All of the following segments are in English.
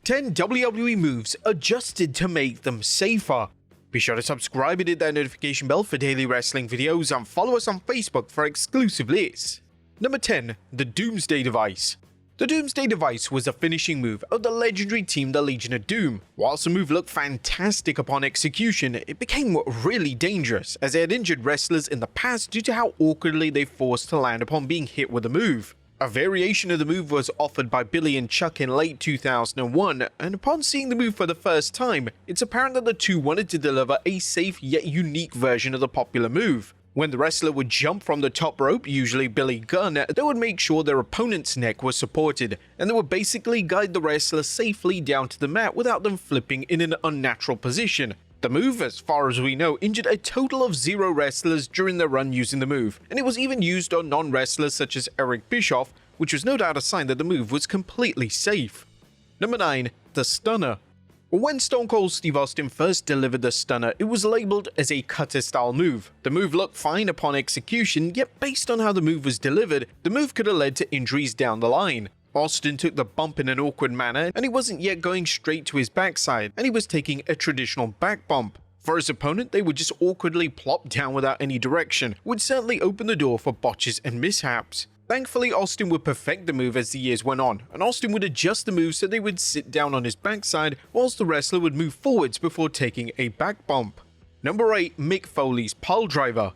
10 WWE moves adjusted to make them safer. Be sure to subscribe and hit that notification bell for daily wrestling videos, and follow us on Facebook for exclusive lists. Number 10. The Doomsday Device. The Doomsday Device was a finishing move of the legendary team the Legion of Doom. Whilst the move looked fantastic upon execution, it became really dangerous as it had injured wrestlers in the past due to how awkwardly they forced to land upon being hit with the move. A variation of the move was offered by Billy and Chuck in late 2001, and upon seeing the move for the first time, it's apparent that the two wanted to deliver a safe yet unique version of the popular move. When the wrestler would jump from the top rope, usually Billy Gunn, they would make sure their opponent's neck was supported, and they would basically guide the wrestler safely down to the mat without them flipping in an unnatural position. The move, as far as we know, injured a total of 0 wrestlers during their run using the move, and it was even used on non-wrestlers such as Eric Bischoff, which was no doubt a sign that the move was completely safe. Number 9. The Stunner. When Stone Cold Steve Austin first delivered the Stunner, it was labeled as a cutter-style move. The move looked fine upon execution, yet based on how the move was delivered, the move could have led to injuries down the line. Austin took the bump in an awkward manner, and he wasn't yet going straight to his backside, and he was taking a traditional back bump. For his opponent, they would just awkwardly plop down without any direction, which certainly opened the door for botches and mishaps. Thankfully, Austin would perfect the move as the years went on, and Austin would adjust the move so they would sit down on his backside, whilst the wrestler would move forwards before taking a back bump. Number 8. Mick Foley's piledriver.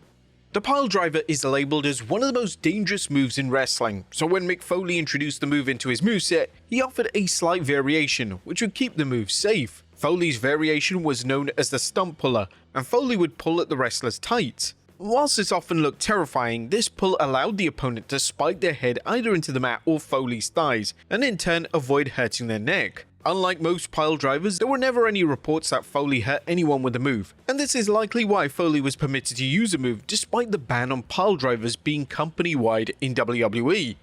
The piledriver is labeled as one of the most dangerous moves in wrestling, so when Mick Foley introduced the move into his moveset, he offered a slight variation, which would keep the move safe. Foley's variation was known as the stump puller, and Foley would pull at the wrestler's tights. Whilst this often looked terrifying, this pull allowed the opponent to spike their head either into the mat or Foley's thighs, and in turn avoid hurting their neck. Unlike most piledrivers, there were never any reports that Foley hurt anyone with the move, and this is likely why Foley was permitted to use the move despite the ban on piledrivers being company-wide in WWE.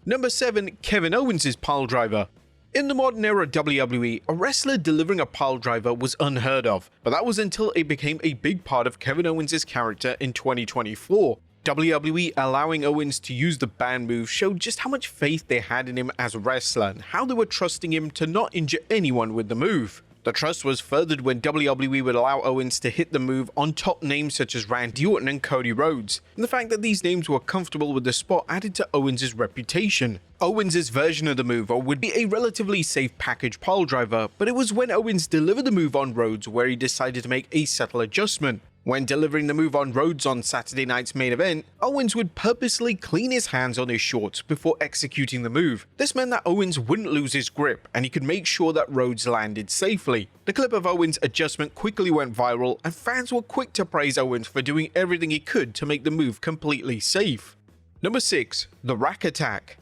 Number 7. Kevin Owens' piledriver. In the modern era WWE, a wrestler delivering a piledriver was unheard of, but that was until it became a big part of Kevin Owens' character in 2024. WWE allowing Owens to use the banned move showed just how much faith they had in him as a wrestler and how they were trusting him to not injure anyone with the move. The trust was furthered when WWE would allow Owens to hit the move on top names such as Randy Orton and Cody Rhodes, and the fact that these names were comfortable with the spot added to Owens' reputation. Owens' version of the move would be a relatively safe package piledriver, but it was when Owens delivered the move on Rhodes where he decided to make a subtle adjustment. When delivering the move on Rhodes on Saturday night's main event, Owens would purposely clean his hands on his shorts before executing the move. This meant that Owens wouldn't lose his grip, and he could make sure that Rhodes landed safely. The clip of Owens' adjustment quickly went viral, and fans were quick to praise Owens for doing everything he could to make the move completely safe. Number 6. The Rack Attack.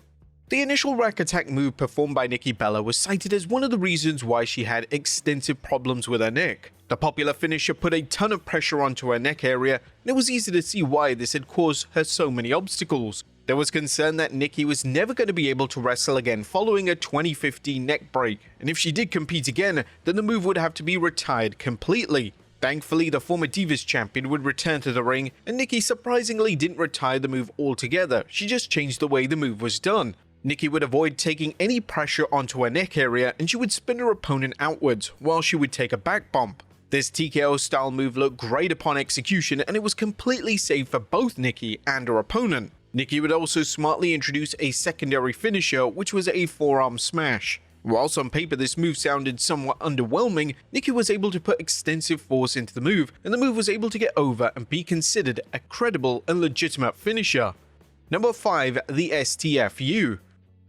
The initial rack attack move performed by Nikki Bella was cited as one of the reasons why she had extensive problems with her neck. The popular finisher put a ton of pressure onto her neck area, and it was easy to see why this had caused her so many obstacles. There was concern that Nikki was never going to be able to wrestle again following a 2015 neck break, and if she did compete again, then the move would have to be retired completely. Thankfully, the former Divas champion would return to the ring, and Nikki surprisingly didn't retire the move altogether, she just changed the way the move was done. Nikki would avoid taking any pressure onto her neck area, and she would spin her opponent outwards, while she would take a back bump. This TKO style move looked great upon execution, and it was completely safe for both Nikki and her opponent. Nikki would also smartly introduce a secondary finisher, which was a forearm smash. Whilst on paper this move sounded somewhat underwhelming, Nikki was able to put extensive force into the move, and the move was able to get over and be considered a credible and legitimate finisher. Number 5. The STFU.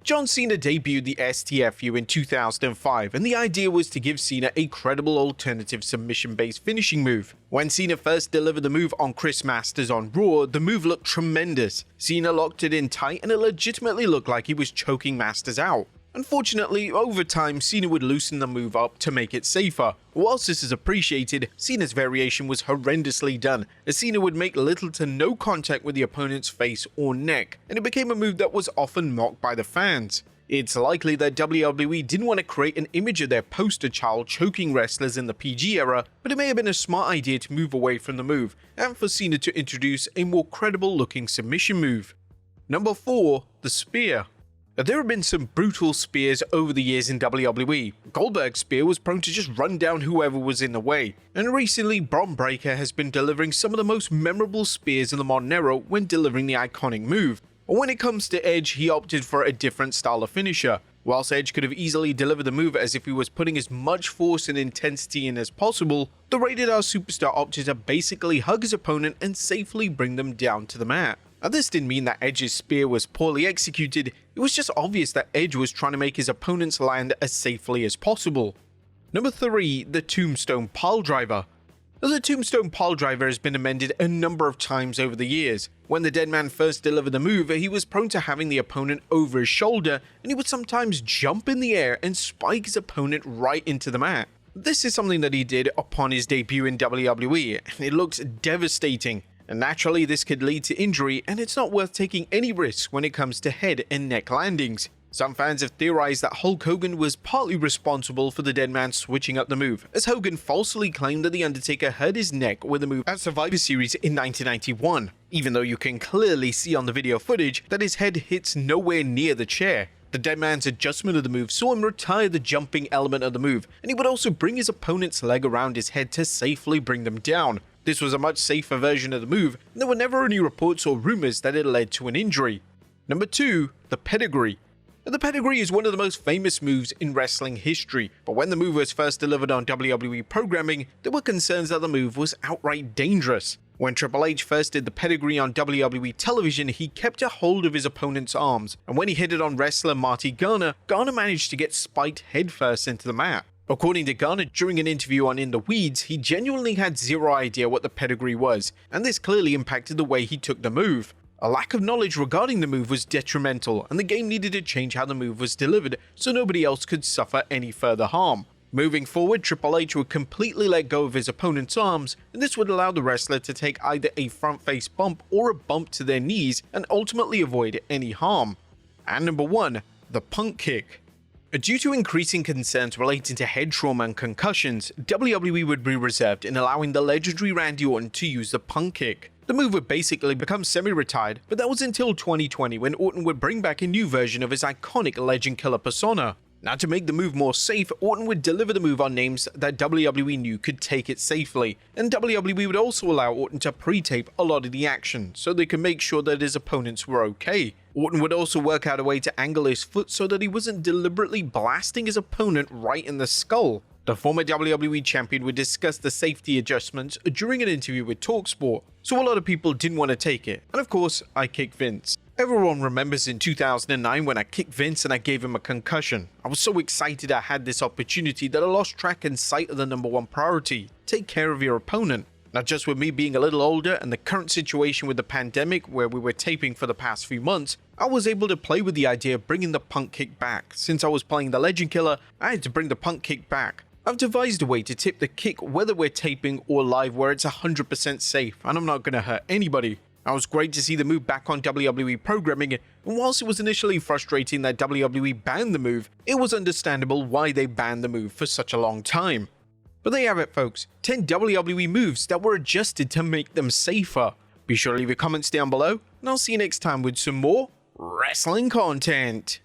John Cena debuted the STFU in 2005, and the idea was to give Cena a credible alternative submission-based finishing move. When Cena first delivered the move on Chris Masters on Raw, the move looked tremendous. Cena locked it in tight, and it legitimately looked like he was choking Masters out. Unfortunately, over time, Cena would loosen the move up to make it safer. Whilst this is appreciated, Cena's variation was horrendously done, as Cena would make little to no contact with the opponent's face or neck, and it became a move that was often mocked by the fans. It's likely that WWE didn't want to create an image of their poster child choking wrestlers in the PG era, but it may have been a smart idea to move away from the move, and for Cena to introduce a more credible looking submission move. Number 4. The Spear. Now, there have been some brutal spears over the years in WWE. Goldberg's spear was prone to just run down whoever was in the way, and recently Bron Breakker has been delivering some of the most memorable spears in the modern era when delivering the iconic move. But when it comes to Edge, he opted for a different style of finisher. Whilst Edge could have easily delivered the move as if he was putting as much force and intensity in as possible, the Rated R superstar opted to basically hug his opponent and safely bring them down to the mat. Now, this didn't mean that Edge's spear was poorly executed, it was just obvious that Edge was trying to make his opponents land as safely as possible. Number 3. The Tombstone piledriver. Now, the Tombstone piledriver has been amended a number of times over the years. When the dead man first delivered the move, he was prone to having the opponent over his shoulder, and he would sometimes jump in the air and spike his opponent right into the mat. This is something that he did upon his debut in WWE, and it looks devastating. And naturally, this could lead to injury, and it's not worth taking any risks when it comes to head and neck landings. Some fans have theorized that Hulk Hogan was partly responsible for the dead man switching up the move, as Hogan falsely claimed that The Undertaker hurt his neck with the move at Survivor Series in 1991, even though you can clearly see on the video footage that his head hits nowhere near the chair. The dead man's adjustment of the move saw him retire the jumping element of the move, and he would also bring his opponent's leg around his head to safely bring them down. This was a much safer version of the move, and there were never any reports or rumors that it led to an injury. Number 2. The Pedigree. Now, the Pedigree is one of the most famous moves in wrestling history, but when the move was first delivered on WWE programming, there were concerns that the move was outright dangerous. When Triple H first did the Pedigree on WWE television, he kept a hold of his opponent's arms, and when he hit it on wrestler Marty Garner, Garner managed to get spiked headfirst into the mat. According to Garner, during an interview on In the Weeds, he genuinely had zero idea what the Pedigree was, and this clearly impacted the way he took the move. A lack of knowledge regarding the move was detrimental, and the game needed to change how the move was delivered so nobody else could suffer any further harm. Moving forward, Triple H would completely let go of his opponent's arms, and this would allow the wrestler to take either a front face bump or a bump to their knees and ultimately avoid any harm. And number 1. The punt kick. Due to increasing concerns relating to head trauma and concussions, WWE would be reserved in allowing the legendary Randy Orton to use the punt kick. The move would basically become semi-retired, but that was until 2020 when Orton would bring back a new version of his iconic Legend Killer persona. Now, to make the move more safe, Orton would deliver the move on names that WWE knew could take it safely, and WWE would also allow Orton to pre-tape a lot of the action, so they could make sure that his opponents were okay. Orton would also work out a way to angle his foot so that he wasn't deliberately blasting his opponent right in the skull. The former WWE champion would discuss the safety adjustments during an interview with TalkSport, so a lot of people didn't want to take it, and of course, I kicked Vince. Everyone remembers in 2009 when I kicked Vince and I gave him a concussion. I was so excited I had this opportunity that I lost track and sight of the number 1 priority: take care of your opponent. Not just with me being a little older and the current situation with the pandemic where we were taping for the past few months, I was able to play with the idea of bringing the punt kick back. Since I was playing the Legend Killer, I had to bring the punt kick back. I've devised a way to tip the kick whether we're taping or live where it's 100% safe and I'm not going to hurt anybody. It was great to see the move back on WWE programming, and whilst it was initially frustrating that WWE banned the move, it was understandable why they banned the move for such a long time. But there you have it, folks, 10 WWE moves that were adjusted to make them safer. Be sure to leave your comments down below, and I'll see you next time with some more wrestling content.